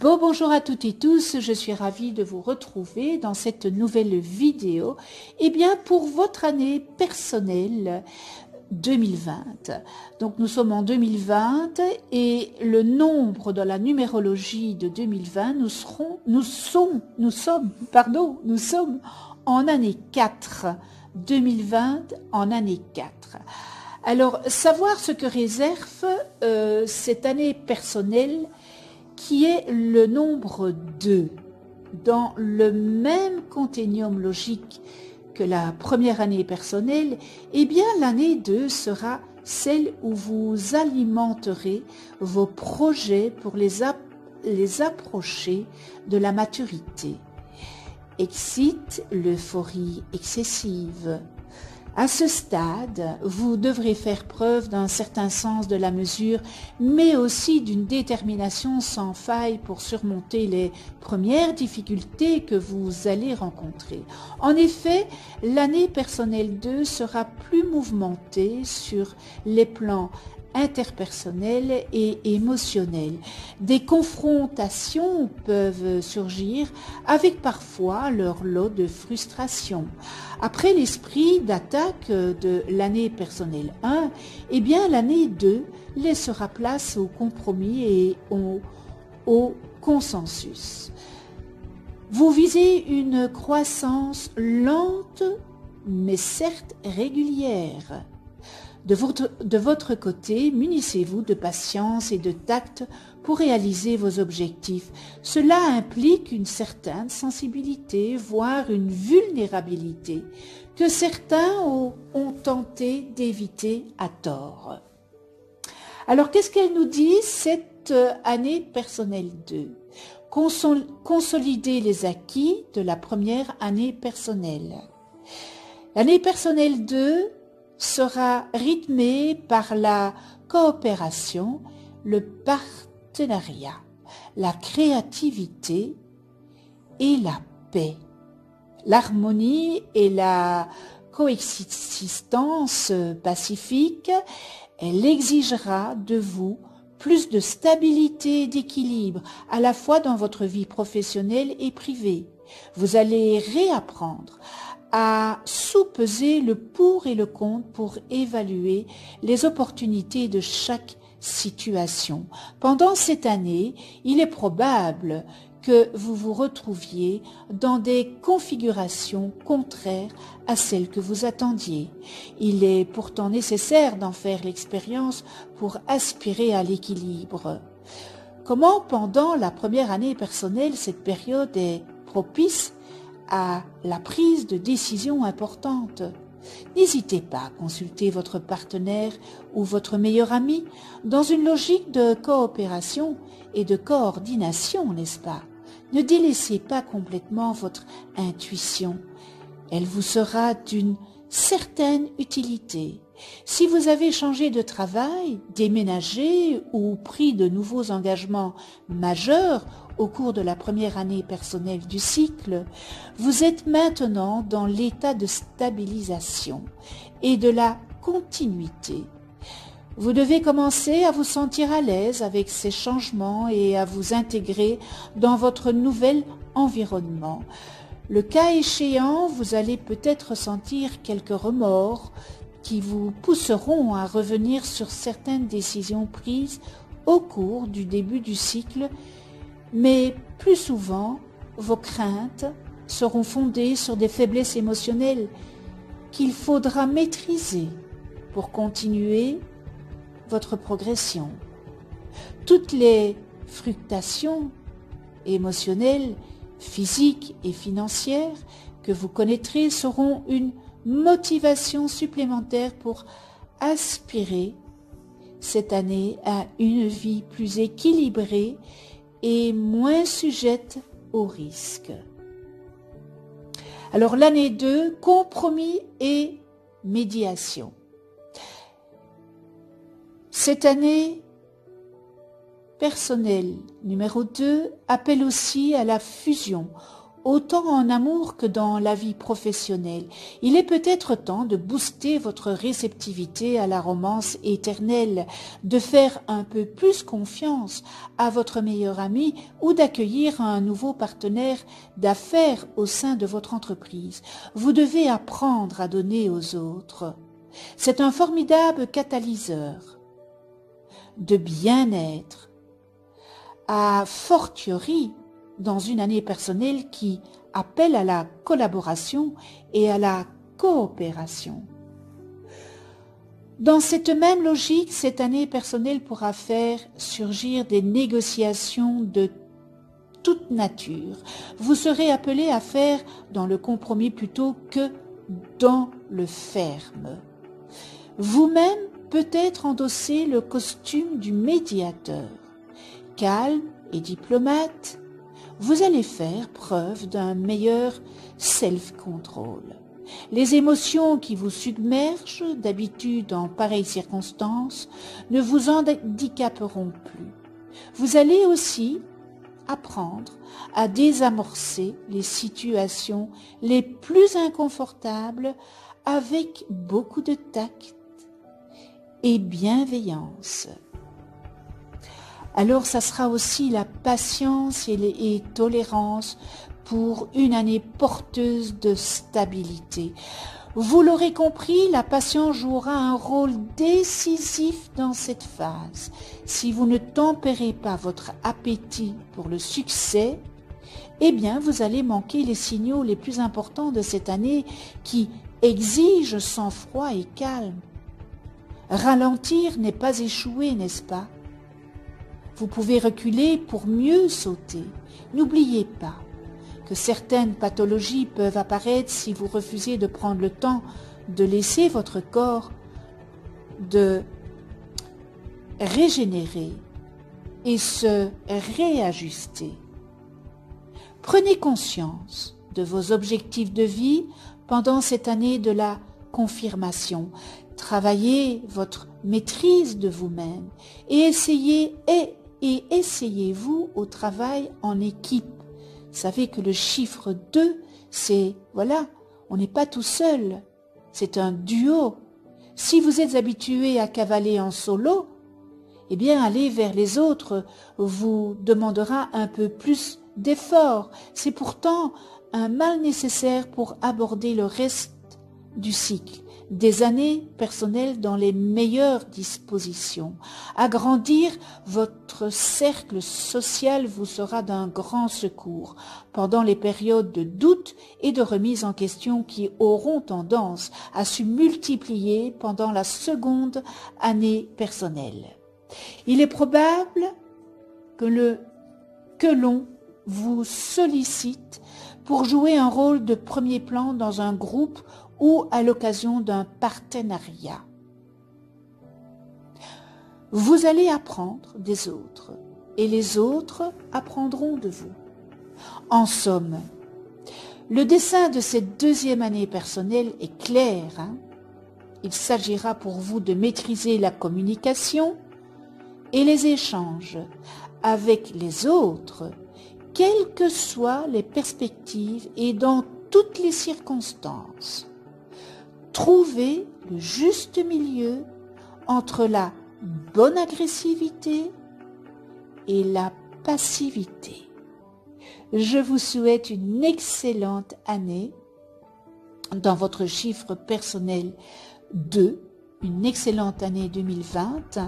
Bonjour à toutes et tous, je suis ravie de vous retrouver dans cette nouvelle vidéo, pour votre année personnelle 2020. Donc nous sommes en 2020 et le nombre dans la numérologie de 2020, nous sommes en année 4. 2020 en année 4. Alors, savoir ce que réserve cette année personnelle qui est le nombre 2 dans le même continuum logique que la première année personnelle, l'année 2 sera celle où vous alimenterez vos projets pour les approcher de la maturité. Excite l'euphorie excessive. À ce stade, vous devrez faire preuve d'un certain sens de la mesure, mais aussi d'une détermination sans faille pour surmonter les premières difficultés que vous allez rencontrer. En effet, l'année personnelle 2 sera plus mouvementée sur les plans interpersonnels et émotionnels. Des confrontations peuvent surgir avec parfois leur lot de frustration. Après l'esprit d'attaque de l'année personnelle 1, l'année 2 laissera place au compromis et au consensus. Vous visez une croissance lente, mais certes régulière. De votre côté, munissez-vous de patience et de tact pour réaliser vos objectifs. Cela implique une certaine sensibilité, voire une vulnérabilité, que certains ont tenté d'éviter à tort. Alors, qu'est-ce qu'elle nous dit, cette année personnelle 2 ? Consolider les acquis de la première année personnelle. L'année personnelle 2 sera rythmée par la coopération, le partenariat, la créativité et la paix. L'harmonie et la coexistence pacifique, elle exigera de vous plus de stabilité et d'équilibre, à la fois dans votre vie professionnelle et privée. Vous allez réapprendre à sous-peser le pour et le contre pour évaluer les opportunités de chaque situation. Pendant cette année, il est probable que vous vous retrouviez dans des configurations contraires à celles que vous attendiez. Il est pourtant nécessaire d'en faire l'expérience pour aspirer à l'équilibre. Comment, pendant la première année personnelle, cette période est propice à la prise de décisions importantes? N'hésitez pas à consulter votre partenaire ou votre meilleur ami dans une logique de coopération et de coordination, n'est-ce pas? Ne délaissez pas complètement votre intuition. Elle vous sera d'une certaine utilité. Si vous avez changé de travail, déménagé ou pris de nouveaux engagements majeurs au cours de la première année personnelle du cycle, vous êtes maintenant dans l'état de stabilisation et de la continuité. Vous devez commencer à vous sentir à l'aise avec ces changements et à vous intégrer dans votre nouvel environnement. Le cas échéant, vous allez peut-être ressentir quelques remords qui vous pousseront à revenir sur certaines décisions prises au cours du début du cycle, mais plus souvent, vos craintes seront fondées sur des faiblesses émotionnelles qu'il faudra maîtriser pour continuer votre progression. Toutes les fluctuations émotionnelles, physiques et financières que vous connaîtrez seront une motivation supplémentaire pour aspirer cette année à une vie plus équilibrée et moins sujette aux risques. Alors l'année 2, compromis et médiation. Cette année personnelle numéro 2 appelle aussi à la fusion autant en amour que dans la vie professionnelle. Il est peut-être temps de booster votre réceptivité à la romance éternelle, de faire un peu plus confiance à votre meilleur ami ou d'accueillir un nouveau partenaire d'affaires au sein de votre entreprise. Vous devez apprendre à donner aux autres. C'est un formidable catalyseur de bien-être, à fortiori dans une année personnelle qui appelle à la collaboration et à la coopération. Dans cette même logique, cette année personnelle pourra faire surgir des négociations de toute nature. Vous serez appelé à faire dans le compromis plutôt que dans le ferme. Vous-même peut-être endosser le costume du médiateur. Calme et diplomate, vous allez faire preuve d'un meilleur self-control. Les émotions qui vous submergent d'habitude en pareilles circonstances ne vous handicaperont plus. Vous allez aussi apprendre à désamorcer les situations les plus inconfortables avec beaucoup de tact et bienveillance. Alors ça sera aussi la patience et tolérance pour une année porteuse de stabilité. Vous l'aurez compris, la patience jouera un rôle décisif dans cette phase. Si vous ne tempérez pas votre appétit pour le succès, eh bien vous allez manquer les signaux les plus importants de cette année qui exigent sang-froid et calme. Ralentir n'est pas échouer, n'est-ce pas? Vous pouvez reculer pour mieux sauter. N'oubliez pas que certaines pathologies peuvent apparaître si vous refusez de prendre le temps de laisser votre corps de régénérer et se réajuster. Prenez conscience de vos objectifs de vie pendant cette année de la confirmation. Travaillez votre maîtrise de vous-même et essayez-vous au travail en équipe. Vous savez que le chiffre 2, c'est, voilà, on n'est pas tout seul, c'est un duo. Si vous êtes habitué à cavaler en solo, eh bien aller vers les autres vous demandera un peu plus d'effort. C'est pourtant un mal nécessaire pour aborder le reste du cycle. Des années personnelles dans les meilleures dispositions. Agrandir votre cercle social vous sera d'un grand secours pendant les périodes de doute et de remise en question qui auront tendance à se multiplier pendant la seconde année personnelle. Il est probable que l'on vous sollicite pour jouer un rôle de premier plan dans un groupe ou à l'occasion d'un partenariat. Vous allez apprendre des autres et les autres apprendront de vous. En somme, le dessin de cette deuxième année personnelle est clair. Il s'agira pour vous de maîtriser la communication et les échanges avec les autres, quelles que soient les perspectives et dans toutes les circonstances. Trouvez le juste milieu entre la bonne agressivité et la passivité. Je vous souhaite une excellente année dans votre chiffre personnel 2, une excellente année 2020.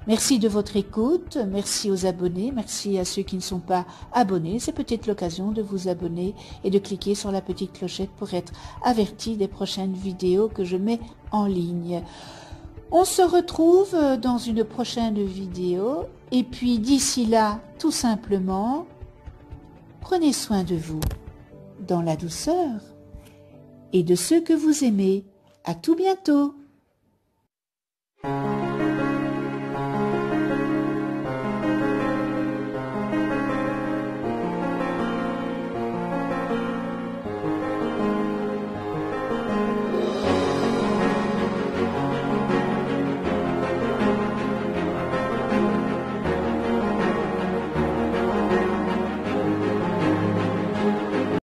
Merci de votre écoute, merci aux abonnés, merci à ceux qui ne sont pas abonnés. C'est peut-être l'occasion de vous abonner et de cliquer sur la petite clochette pour être averti des prochaines vidéos que je mets en ligne. On se retrouve dans une prochaine vidéo et puis d'ici là, tout simplement, prenez soin de vous dans la douceur et de ceux que vous aimez. À tout bientôt.